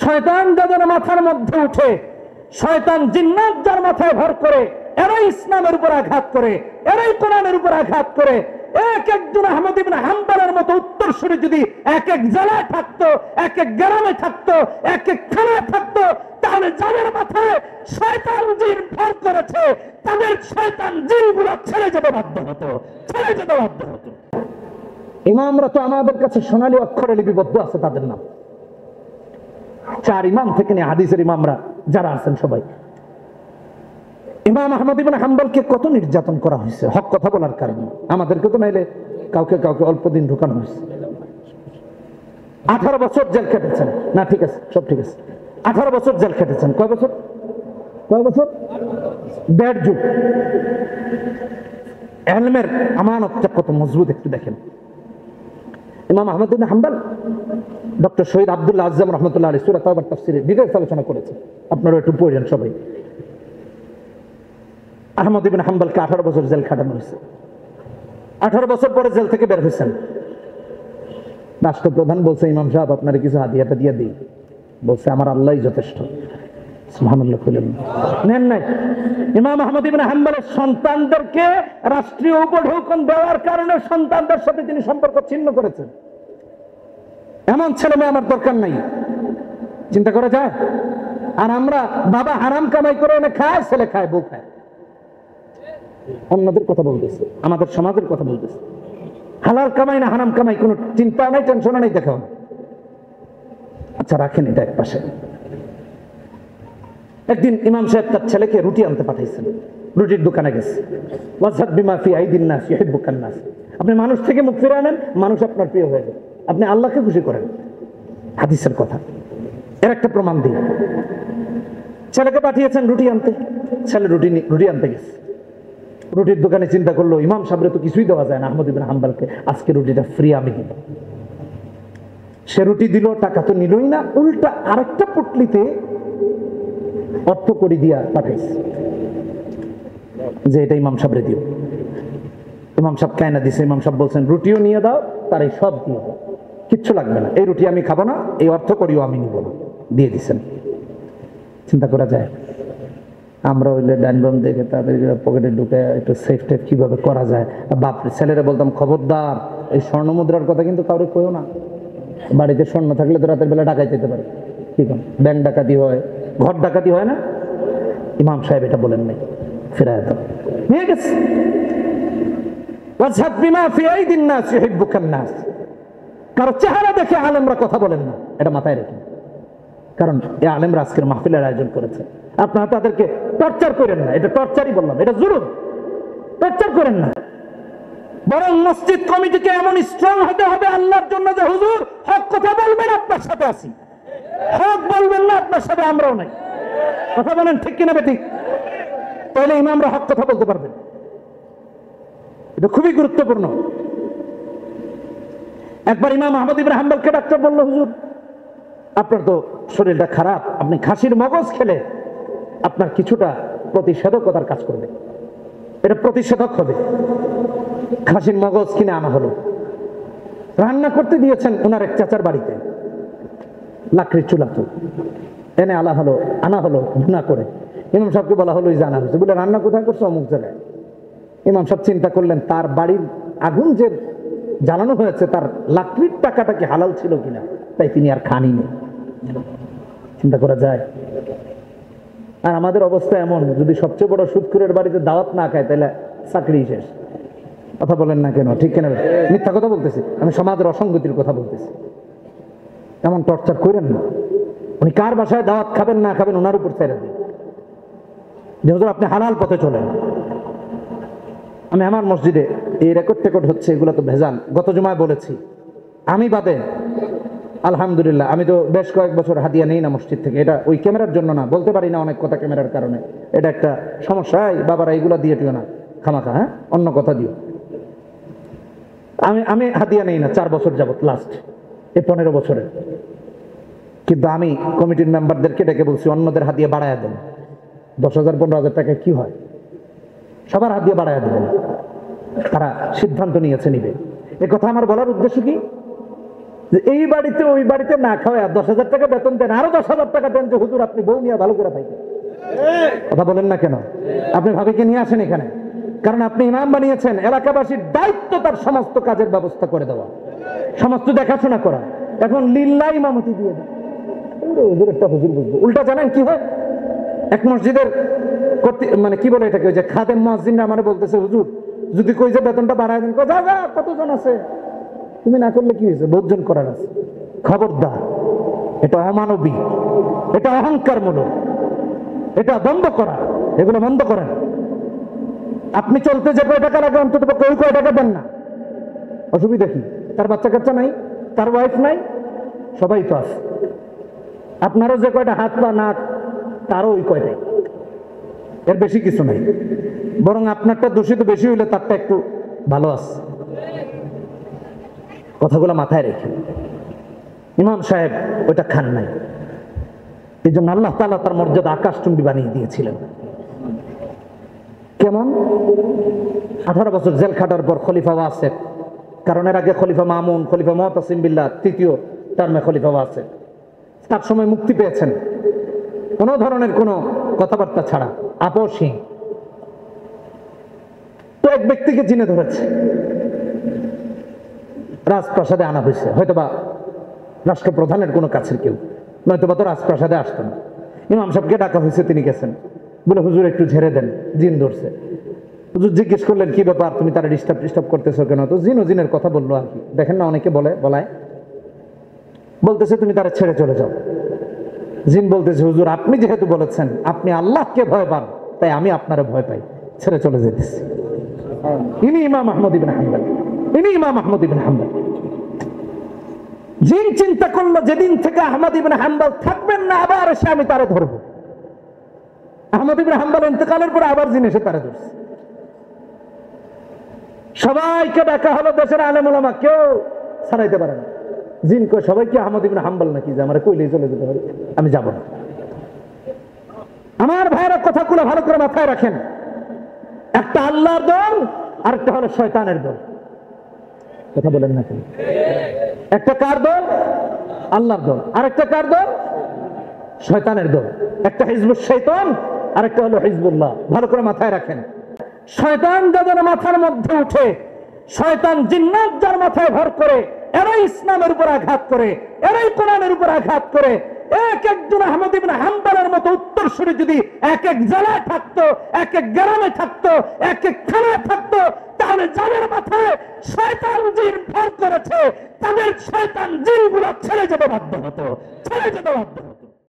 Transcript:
শয়তান যাদের মাথার মধ্যে উঠে, শয়তান জিন্নাত যার মাথায় ভর করে, এরাই ইসলামের উপর আঘাত করে, এরাই কোরআনের উপর আঘাত করে। এক একজন আহমদ ইবনে হাম্বলের মতো উত্তরসূরি যদি এক এক জেলায় থাকতো, এক এক গ্রামে থাকতো, এক এক থানায় থাকতো, তাহলে যাদের মাথায় শয়তান জিন ভর করেছে তাদের শয়তান জিনগুলো ছেড়ে যেতে বাধ্য হতো, ছেড়ে যেতে বাধ্য হতো। ইমামরা তো আমাদের কাছে সোনালী অক্ষরে লিপিবদ্ধ আছে, তাদের নাম 4 ইমাম থেকে নিয়ে হাদিসের ইমামরা যারা আছেন সবাই। ইমাম আহমদ ইবনে হাম্বলকে কত নির্যাতন করা হয়েছে হক কথা বলার কারণে। আমাদেরকে তো নাইলে কাউকে কাউকে অল্প দিন ঢুকানো হয়েছে। 18 বছর জেল খেটেছেন। না ঠিক আছে, সব ঠিক আছে। 18 বছর জেল খেটেছেন। কয় বছর? 1.5 যুগ। ইলমের আমানতটা কত মজবুত একটু দেখেন। ইমাম আহমদ ইবনে হাম্বল ডক্টর শহীদ আব্দুল্লাহ আযম রাহমাতুল্লাহ আলাইহি সূরা তাওবার তাফসীরে ডিটেইলস আলোচনা করেছেন, আপনারা একটু পড়েন সবাই। আহমদ ইবনে হাম্বলকে 18 বছর জেল খাটানো হয়েছে। 18 বছর পরে জেল থেকে বের হয়েছেন। রাষ্ট্রপ্রধান বলছে, ইমাম সাহেব আপনারা কিছু হাদিয়াটা দিয়ে দিই। বলছে, আমার আল্লাহই যথেষ্ট। সুবহানাল্লাহ কইলেন, নেন নাই। ইমাম আহমদ ইবনে হাম্বলের সন্তানদেরকে রাষ্ট্রীয় উপঢৌকন দেওয়ার কারণে সন্তানদের সাথে তিনি সম্পর্ক ছিন্ন করেছেন। এমন ছেলে মেয়ে আমার দরকার নাই, চিন্তা করা যায়? আর আমরা বাবা হারাম কামাই করে এনে খায়, ছেলে খায়, বউ খায়। অন্যদের কথা বলতেছে, আমাদের সমাজের কথা বলতেছে। হালাল কামাই না হারাম কামাই কোনো চিন্তা নাই, টেনশন নাই, দেখা হবে। আচ্ছা রাখেন এটা এক পাশে। একদিন ইমাম সাহেব তার ছেলেকে রুটি আনতে পাঠাইছেন। রুটির দোকানে গেছে। ওয়াজহাদ বিমা ফি আইদিন নাস ইউহিব্বুকান নাস। আপনি মানুষ থেকে মুখ ফিরে আনেন, মানুষ আপনার প্রিয় হয়ে যাবে। আপনি আল্লাহকে খুশি করেন। হাদিসের কথা। এর একটা প্রমাণ দিই। ছেলেকে পাঠিয়েছেন রুটি আনতে। ছেলে রুটি আনতে গেছে। রুটির দোকানে চিন্তা করলো, ইমাম সাহেবের তো কিছুই দেওয়া যায় না, আহমদ ইবনে হাম্বলকে আজকে রুটিটা ফ্রি আমি দিব। সে রুটি দিল, টাকা তো নিলই না, উল্টা আরেকটা পুটলিতে অর্থ করি দিয়া পাঠাইছে যে এটা ইমাম সাহেবরে দিও। ইমাম সাহেব কেনা দিছে। ইমাম সাহেব বলছেন, রুটিও নিয়ে দাও, তার এই সব দিয়ে দাও, কিচ্ছু লাগবে না, এই রুটি আমি খাবো না, এই অর্থ করিও আমি নিব না, দিয়ে দিছেন। চিন্তা করা যায়? আমরা হইলে ডাইনবাম দেখে তাদের পকেটে ঢুকে একটু সেফ টেফ কিভাবে করা যায়। বাপরে, ছেলেরা বলতাম, খবরদার এই স্বর্ণ মুদ্রার কথা কিন্তু কাউরে কইও না। বাড়িতে স্বর্ণ থাকলে তো রাতের বেলা ডাকাই যেতে পারে। কি কোন ব্যাংক ডাকাতি হয়, ঘর ডাকাতি হয় না? ইমাম সাহেব এটা বলেন নাই, ফেরায় দাও, নিয়ে গেছে। ওয়াজহাদ বিমা ফি আইদিন নাস ইউহিব্বুকান নাস। কারো চেহারা দেখে আলেমরা কথা বলেন না, এটা মাথায় রাখেন। কারণ এই আলেমরা আজকের মাহফিলের আয়োজন করেছে। আপনারা তাদেরকে টর্চার করেন না, এটা টর্চারই বললাম, এটা জুলুম। টর্চার করেন না, বরং মসজিদ কমিটিকে এমন স্ট্রং হতে হবে আল্লাহর জন্য যে হুজুর হক কথা বলবেন, আপনার সাথে আছি। হক বলবেন না, আপনার সাথে আমরাও নাই। কথা বলেন ঠিক কিনা বেঠিক? তাহলে ইমামরা হক কথা বলতে পারবেন। এটা খুবই গুরুত্বপূর্ণ। একবার ইমাম আহমদ ইবনে হাম্বলকে ডাক্তার বলল, হুজুর আপনার তো শরীরটা খারাপ, আপনি খাসির মগজ খেলে আপনার কিছুটা প্রতিষেধকতার কাজ করবে, এটা প্রতিষেধক হবে। খাসির মগজ কিনে আনা হলো, রান্না করতে দিয়েছেন ওনার এক চাচার বাড়িতে, লাকড়ির চুলাতে এনে আনা হলো ভুনা করে। ইমাম সাহেবকে বলা হলো, জানা হয়েছে বলে, রান্না কোথায় করছো? অমুক জায়গায়। ইমাম সাহেব চিন্তা করলেন, তার বাড়ির আগুন যে জ্বালানো হয়েছে তার লাকড়ির টাকাটা কি হালাল ছিল কিনা, তাই তিনি আর খানি নেই। চিন্তা করা যায়? আর আমাদের অবস্থা এমন, যদি সবচেয়ে বড় সুদখোরের বাড়িতে দাওয়াত না খায় তাহলে চাকরি শেষ। কথা বলেন না কেন? ঠিক কেনা? মিথ্যা কথা বলতেছি, আমি সমাজের অসঙ্গতির কথা বলতেছি। এমন টর্চার করেন না। উনি কার বাসায় দাওয়াত খাবেন না খাবেন ওনার উপর ছেড়ে দিন, যেহেতু আপনি হালাল পথে চলেন। আমি আমার মসজিদে এই রেকর্ড হচ্ছে, এগুলো তো ভেজাল, গত জুমায় বলেছি। আমি বাদে আলহামদুলিল্লাহ, আমি তো বেশ কয়েক বছর হাদিয়া নেই না মসজিদ থেকে। এটা ওই ক্যামেরার জন্য না, বলতে পারি না অনেক কথা ক্যামেরার কারণে, এটা একটা সমস্যা। বাবারা এইগুলা দিয়ে দিও না খামাখা, হ্যাঁ, অন্য কথা দিও। আমি হাদিয়া নেই না 4 বছর যাবত, লাস্ট এই 15 বছরে। কিন্তু আমি কমিটির মেম্বারদেরকে ডেকে বলছি, অন্যদের হাদিয়া বাড়ায়া দেন। 10,000 15,000 টাকা কি হয়? সবার হাদিয়া বাড়ায়া দেবেন। তারা সিদ্ধান্ত নিয়েছে নিবে। এ কথা আমার বলার উদ্দেশ্য কি? যে এই বাড়িতে ওই বাড়িতে না খাওয়া 10,000 টাকা বেতন দেন, আরো 10,000 টাকা দেন যে হুজুর আপনি বউ নিয়ে ভালো করে থাকেন। কথা বলেন না কেন? আপনি ভাবিকে নিয়ে আসেন এখানে, কারণ আপনি ইমাম বানিয়েছেন। এলাকাবাসীর দায়িত্ব তার সমস্ত কাজের ব্যবস্থা করে দেওয়া, সমস্ত দেখাশোনা করা। এখন লিল্লাহ ইমামতি দিয়ে দেন, হুজুর একটা হুজুর বুঝবো। উল্টা জানেন কি হয়, এক মসজিদের মানে কি বলে এটাকে, ওই যে খাদেম মুয়াজ্জিনরা আমারে বলতেছে হুজুর যদি কই যে বেতনটা বাড়ায় দেন, যা যা কতজন আছে, তুমি না করলে কি হয়েছে, বহুজন করার আছে। খবরদার, এটা অমানবিক, এটা অহংকারমূলক, এটা বন্ধ করা, এগুলো বন্ধ করেন। আপনি চলতে যে কয় টাকা লাগে অন্তত ওই কয় টাকা দেন না, অসুবিধা কি? তার বাচ্চা কাচ্চা নাই, তার ওয়াইফ নাই, সবাই তো আছে। আপনারও যে কয়টা হাত পা নাক, তারও ওই কয়টাই, এর বেশি কিছু নাই। বরং আপনারটা দূষিত বেশি হইলে তারটা একটু ভালো আছে। কথাগুলো মাথায় রেখে ইমাম সাহেব ওইটা খান নাই, এই জন্য আল্লাহ তাআলা তার মর্যাদা আকাশচুম্বী বানিয়ে দিয়েছিলেন। কেমন? 18 বছর জেল খাটার পর খলিফা ওয়াসিক, কারণ এর আগে খলিফা মামুন, খলিফা মুতাসিম বিল্লাহ, তৃতীয় টার্মে খলিফা ওয়াসিক, তার সময় মুক্তি পেয়েছেন কোনো ধরনের কোনো কথাবার্তা ছাড়া, আপোষহীন। তো এক ব্যক্তিকে চিনে ধরেছে, রাজপ্রাসাদে আনা হয়েছে, হয়তোবা রাষ্ট্রপ্রধানের কোনো কাছের কেউ, নয়তোবা তো রাজপ্রাসাদে আসতো না। ইমাম সাহেবকে ডাকা হয়েছে, তিনি গেছেন, বলে হুজুর একটু ঝেড়ে দেন, জিন ধরছে। হুজুর জিজ্ঞেস করলেন কি ব্যাপার, তুমি তারা ডিস্টার্ব করতেছো কেন? তো জিন ও জিনের কথা বললো আর কি, দেখেন না অনেকে বলায়, বলতেছে তুমি তারা ছেড়ে চলে যাও। জিন বলতেছে হুজুর আপনি যেহেতু বলেছেন আপনি আল্লাহকে ভয় পান, তাই আমি আপনারে ভয় পাই, ছেড়ে চলে যেতেছি। ইনি ইমাম আহমদ ইবনে হাম্বল, ইনি ইমাম আহমদ ইবনে হাম্বল। জিন চিন্তা করলো যেদিন থেকে আহমদ ইবনে হাম্বল থাকবেন না, আবার এসে আমি তারে ধরবো। আহমদ ইবনে হাম্বল ইন্তেকালের পরে আবার জিন এসে তারে ধরছে। সবাইকে ডাকা হলো, দেশের আলেম ওলামা, কেউ ছাড়াইতে পারে না। জিন কয় সবাইকে আহমদ ইবনে হাম্বল নাকি যে আমার কইলেই চলে যেতে হবে, আমি যাব না। আমার ভাইরা কথাগুলো ভালো করে মাথায় রাখেন, একটা আল্লাহর দল আর একটা হলো শয়তানের দল। কথা বলেন না কেন? একটা কার দল? আল্লাহর দল। আর একটা কার দল? শয়তানের দল। একটা হিজবুশ শয়তান আর একটা হলো হিজবুল্লাহ। ভালো করে মাথায় রাখেন। শয়তান যাদের মাথার মধ্যে উঠে, শয়তান জিন্নাত যার মাথায় ভর করে, এরাই ইসলামের উপর আঘাত করে, এরাই কোরআনের উপর আঘাত করে। এক একজন আহমদ ইবনে হাম্বলের মতো উত্তরসূরি যদি এক এক জেলায় থাকতো, এক এক গ্রামে থাকতো, এক এক থানায় থাকতো, তাহলে যাদের মাথায় শয়তান জিন ভর করেছে তাদের শয়তান জিনগুলো ছেড়ে যেতে বাধ্য হতো, ছেড়ে যেতে বাধ্য হতো।